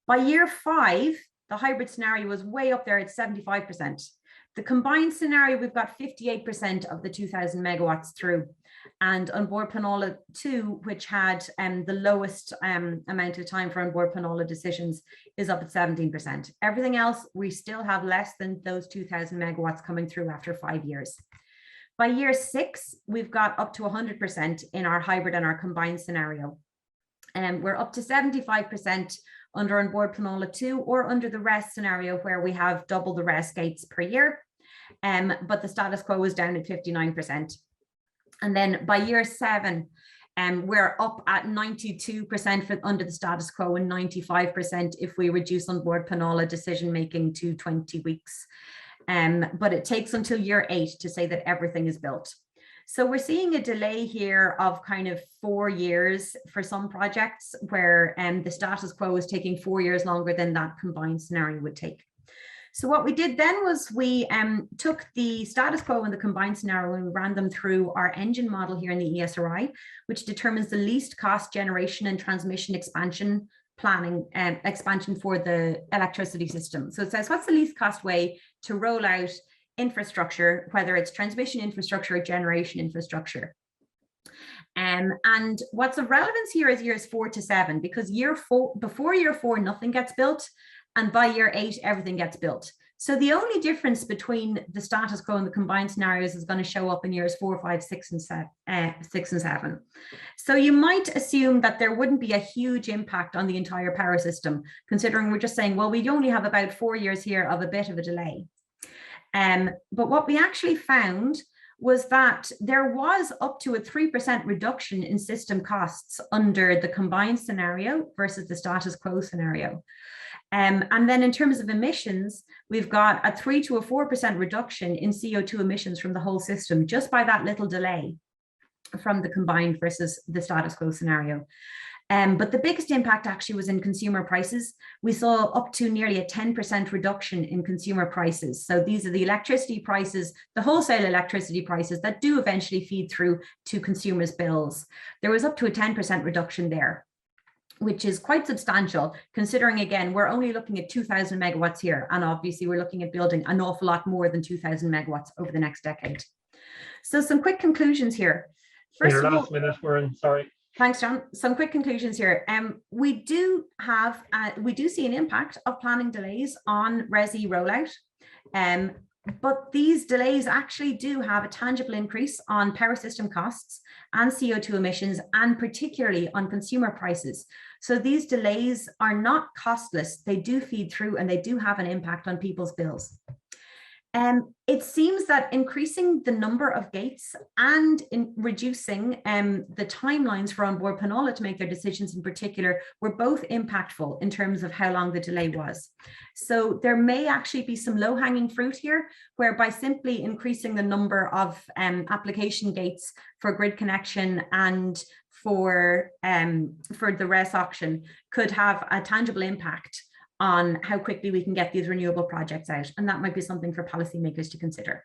By year 5, the hybrid scenario was way up there at 75%. The combined scenario, we've got 58% of the 2,000 megawatts through. And onboard Panola 2, which had the lowest amount of time for onboard Panola decisions, is up at 17%. Everything else, we still have less than those 2,000 megawatts coming through after 5 years. By year 6, we've got up to 100% in our hybrid and our combined scenario. And we're up to 75% under on board Planola 2 or under the RES scenario where we have double the RES gates per year. But the status quo is down at 59%. And then by year 7, we're up at 92% under the status quo and 95% if we reduce on board Planola decision making to 20 weeks. But it takes until year 8 to say that everything is built. So we're seeing a delay here of kind of 4 years for some projects where the status quo is taking 4 years longer than that combined scenario would take. So what we did then was we took the status quo and the combined scenario and we ran them through our engine model here in the ESRI, which determines the least cost generation and transmission expansion planning and expansion for the electricity system. So it says, what's the least cost way to roll out infrastructure, whether it's transmission infrastructure or generation infrastructure? And what's of relevance here is years 4 to 7, because before year 4, nothing gets built. And by year 8, everything gets built. So the only difference between the status quo and the combined scenarios is going to show up in years 4, 5, 6, and 7. So you might assume that there wouldn't be a huge impact on the entire power system, considering we're just saying, well, we only have about 4 years here of a bit of a delay. But what we actually found was that there was up to a 3% reduction in system costs under the combined scenario versus the status quo scenario. And then in terms of emissions, we've got a 3 to a 4% reduction in CO2 emissions from the whole system just by that little delay from the combined versus the status quo scenario. But the biggest impact actually was in consumer prices. We saw up to nearly a 10% reduction in consumer prices. So these are the electricity prices, the wholesale electricity prices that do eventually feed through to consumers' bills. There was up to a 10% reduction there, which is quite substantial, considering, again, we're only looking at 2,000 megawatts here. And obviously we're looking at building an awful lot more than 2,000 megawatts over the next decade. So some quick conclusions here. First of all, sorry. Thanks, John. Some quick conclusions here. We do see an impact of planning delays on RESI rollout. But these delays actually do have a tangible increase on power system costs and CO2 emissions, and particularly on consumer prices. So these delays are not costless. They do feed through and they do have an impact on people's bills. It seems that increasing the number of gates and in reducing the timelines for onboard Planola to make their decisions in particular were both impactful in terms of how long the delay was. So there may actually be some low-hanging fruit here, whereby simply increasing the number of application gates for grid connection and for the RES auction could have a tangible impact on how quickly we can get these renewable projects out. And that might be something for policymakers to consider.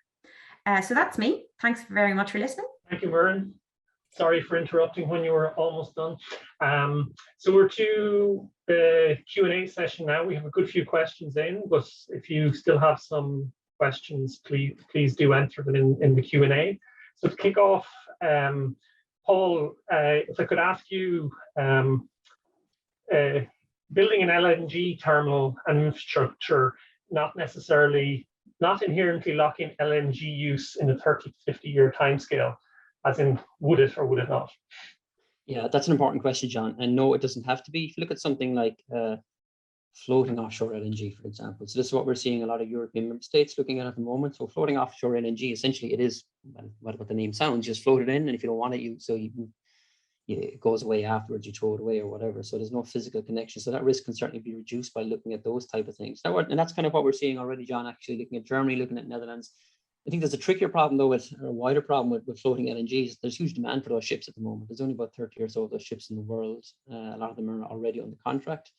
So that's me. Thanks very much for listening. Thank you, Muireann. Sorry for interrupting when you were almost done. So we're to the Q&A session now. We have a good few questions in, but if you still have some questions, please do enter them in the Q&A. So to kick off, Paul, if I could ask you, building an LNG terminal and infrastructure not inherently locking LNG use in a 30 to 50 year timescale, as in would it or would it not? Yeah, that's an important question, John. And no, it doesn't have to be. If you look at something like floating offshore LNG, for example. So this is what we're seeing a lot of European member states looking at the moment. So floating offshore LNG, essentially it is, well, what the name sounds, just float it in, and if you don't want it, it goes away afterwards, you throw it away or whatever. So there's no physical connection. So that risk can certainly be reduced by looking at those type of things. Now, and that's kind of what we're seeing already, John, actually looking at Germany, looking at Netherlands. I think there's a trickier problem though, or a wider problem with floating LNGs. There's huge demand for those ships at the moment. There's only about 30 or so of those ships in the world. A lot of them are already on the contract.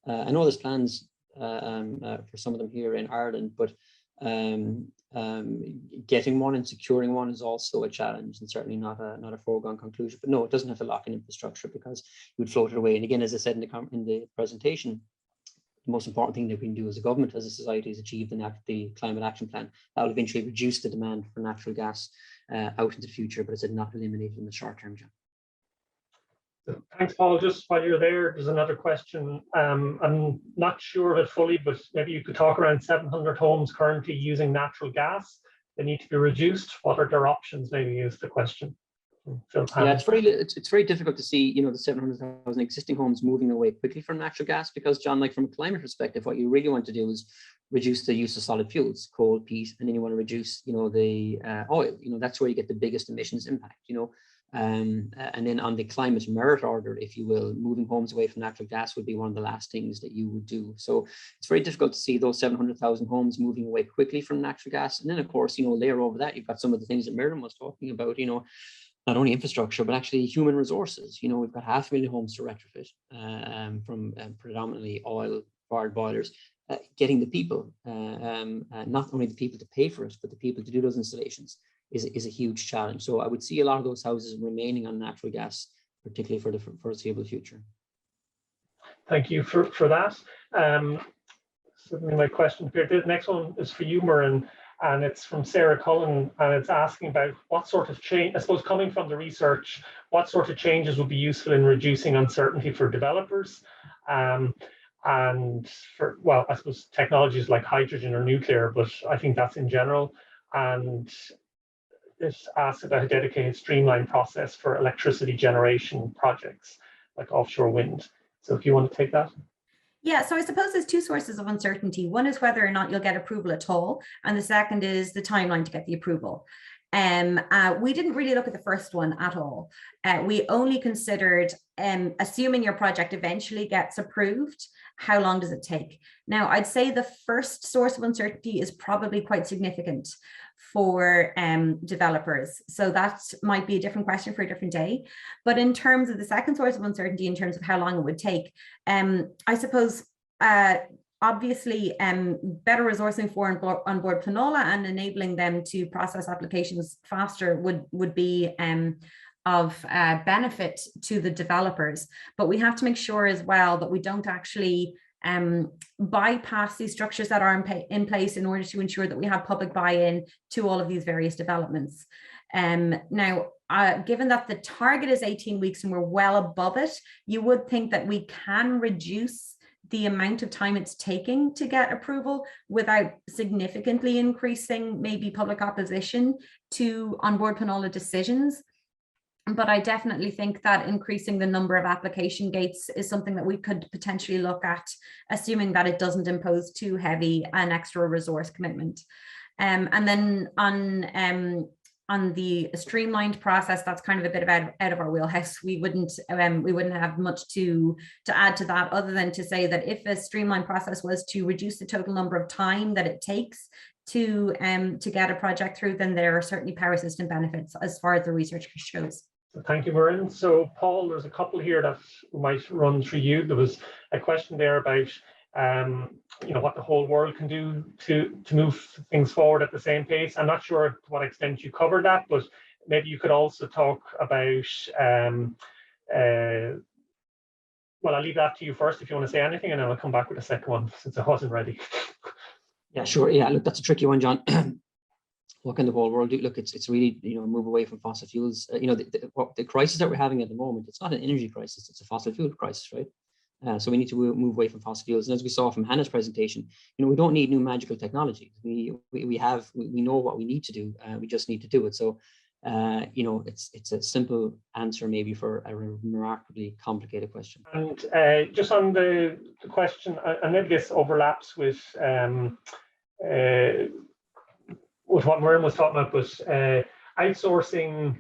I know there's plans for some of them here in Ireland, but getting one and securing one is also a challenge, and certainly not a foregone conclusion. But no, it doesn't have to lock in infrastructure because you would float it away. And again, as I said in the presentation, the most important thing that we can do as a government, as a society, is achieve the climate action plan. That will eventually reduce the demand for natural gas out into the future, but it's not eliminated in the short term, John. Thanks, Paul. Just while you're there's another question. I'm not sure of it fully, but maybe you could talk around 700 homes currently using natural gas. they need to be reduced? What are their options? Maybe is the question. Phil Pan. Yeah, it's very difficult to see, you know, the 700,000 existing homes moving away quickly from natural gas, because, John, like from a climate perspective, what you really want to do is reduce the use of solid fuels, coal, peat, and then you want to reduce, you know, the oil. You know, that's where you get the biggest emissions impact. You know, and then on the climate merit order, if you will, moving homes away from natural gas would be one of the last things that you would do. So it's very difficult to see those 700,000 homes moving away quickly from natural gas. And then, of course, you know, layer over that, you've got some of the things that Miriam was talking about, you know, not only infrastructure, but actually human resources. You know, we've got 500,000 homes to retrofit from predominantly oil-fired boilers. Getting the people, not only the people to pay for it, but the people to do those installations is a huge challenge. So I would see a lot of those houses remaining on natural gas, particularly for the foreseeable future. Thank you for that. Certainly my question here. The next one is for you, Muireann, and it's from Sarah Cullen, and it's asking about what sort of change, I suppose coming from the research, what sort of changes would be useful in reducing uncertainty for developers? And for, well, I suppose technologies like hydrogen or nuclear, but I think that's in general. And it asks about a dedicated streamlined process for electricity generation projects like offshore wind. So if you want to take that. Yeah, so I suppose there's two sources of uncertainty. One is whether or not you'll get approval at all, and the second is the timeline to get the approval. We didn't really look at the first one at all. We only considered, assuming your project eventually gets approved, how long does it take? Now, I'd say the first source of uncertainty is probably quite significant for developers. So that might be a different question for a different day. But in terms of the second source of uncertainty, in terms of how long it would take, I suppose, obviously, better resourcing for onboard Planola and enabling them to process applications faster would be of benefit to the developers. But we have to make sure as well that we don't actually bypass these structures that are in place in order to ensure that we have public buy-in to all of these various developments. Now, given that the target is 18 weeks and we're well above it, you would think that we can reduce the amount of time it's taking to get approval without significantly increasing maybe public opposition to onboard Planola decisions. But I definitely think that increasing the number of application gates is something that we could potentially look at, assuming that it doesn't impose too heavy an extra resource commitment. And then on the streamlined process, that's kind of a bit out of our wheelhouse. We wouldn't have much to add to that, other than to say that if a streamlined process was to reduce the total number of time that it takes to get a project through, then there are certainly power system benefits as far as the research shows. Thank you, Muireann. So Paul, there's a couple here that might run through you. There was a question there about you know, what the whole world can do to move things forward at the same pace. I'm not sure to what extent you covered that, but maybe you could also talk about well, I'll leave that to you first if you want to say anything, and then I'll come back with a second one since I wasn't ready. Yeah, sure. Yeah, look, that's a tricky one, John. What can the whole world do? Look, it's really, you know, move away from fossil fuels. You know, the crisis that we're having at the moment, it's not an energy crisis, it's a fossil fuel crisis, right? So we need to move away from fossil fuels. And as we saw from Hannah's presentation, you know, we don't need new magical technologies. We know what we need to do. We just need to do it. So, you know, it's a simple answer maybe for a remarkably complicated question. And just on the question, and maybe this overlaps with what Muireann was talking about, was outsourcing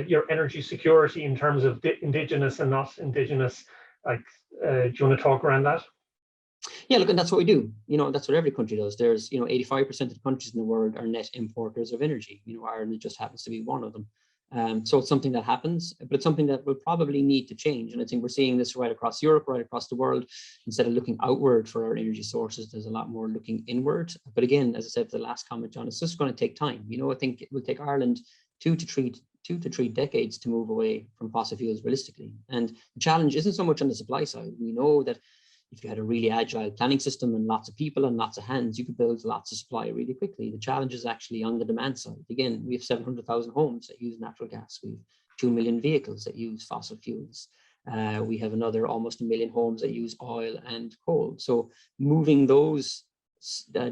your energy security in terms of indigenous and not indigenous. Like, do you want to talk around that? Yeah, look, and that's what we do. You know, that's what every country does. There's, you know, 85% of the countries in the world are net importers of energy. You know, Ireland just happens to be one of them. So it's something that happens, but it's something that will probably need to change. And I think we're seeing this right across Europe, right across the world. Instead of looking outward for our energy sources, there's a lot more looking inward. But again, as I said for the last comment, John, it's just going to take time. You know, I think it will take Ireland two to three decades to move away from fossil fuels realistically. And the challenge isn't so much on the supply side. We know that if you had a really agile planning system and lots of people and lots of hands, you could build lots of supply really quickly. The challenge is actually on the demand side. Again, we have 700,000 homes that use natural gas. We have 2 million vehicles that use fossil fuels. We have another almost 1 million homes that use oil and coal. So moving those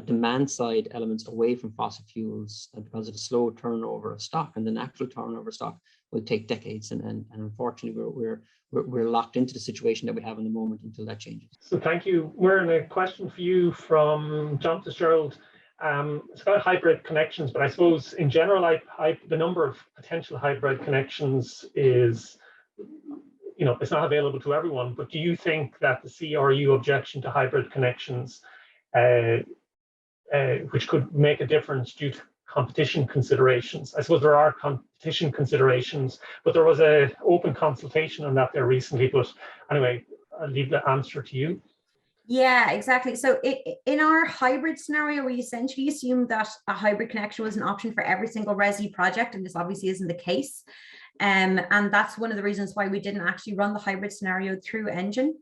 demand side elements away from fossil fuels because of the slow turnover of stock, and the natural turnover of stock will take decades. And unfortunately, we're locked into the situation that we have in the moment until that changes. So thank you. Muireann, a question for you from John Fitzgerald. It's about hybrid connections, but I suppose in general, the number of potential hybrid connections is, it's not available to everyone. But do you think that the CRU objection to hybrid connections, which could make a difference due to competition considerations? I suppose there are competition considerations, but there was an open consultation on that there recently. But anyway, I'll leave the answer to you. Yeah, exactly. So in our hybrid scenario, we essentially assumed that a hybrid connection was an option for every single Resi project, and this obviously isn't the case. And that's one of the reasons why we didn't actually run the hybrid scenario through Engine.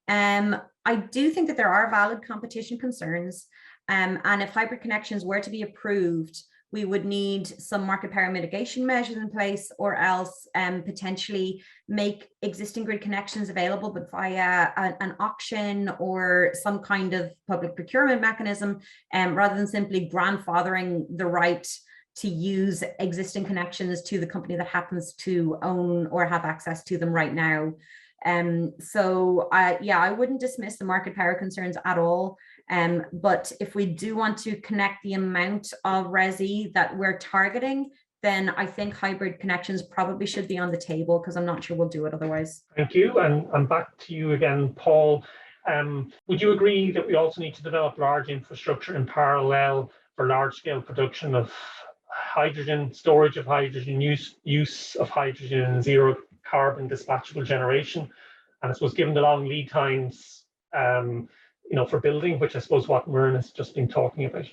I do think that there are valid competition concerns. And if hybrid connections were to be approved, we would need some market power mitigation measures in place, or else potentially make existing grid connections available, but via an auction or some kind of public procurement mechanism, rather than simply grandfathering the right to use existing connections to the company that happens to own or have access to them right now. Yeah, I wouldn't dismiss the market power concerns at all. But if we do want to connect the amount of Resi that we're targeting, then I think hybrid connections probably should be on the table, because I'm not sure we'll do it otherwise. Thank you. And back to you again, Paul. Would you agree that we also need to develop large infrastructure in parallel for large-scale production of hydrogen, storage of hydrogen, use of hydrogen, and zero carbon dispatchable generation? And I suppose given the long lead times, for building, which I suppose what Muireann has just been talking about.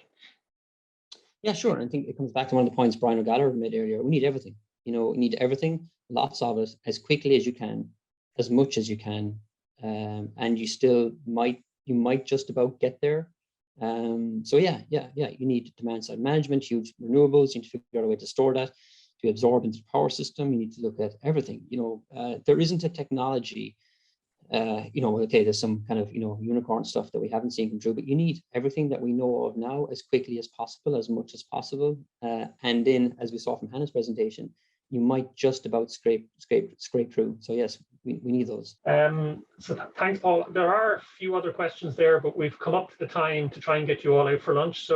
Yeah, sure. I think it comes back to one of the points Brian O'Gallagher made earlier. We need everything. We need everything, lots of it, as quickly as you can, as much as you can, and you might just about get there. So yeah, you need demand side management, huge renewables. You need to figure out a way to store that, to absorb into the power system. You need to look at everything. There isn't a technology. Okay, there's some kind of unicorn stuff that we haven't seen come through, but you need everything that we know of now as quickly as possible, as much as possible, and then, as we saw from Hannah's presentation, you might just about scrape through. So yes, we need those. So thanks, Paul. There are a few other questions there, but we've come up to the time to try and get you all out for lunch. So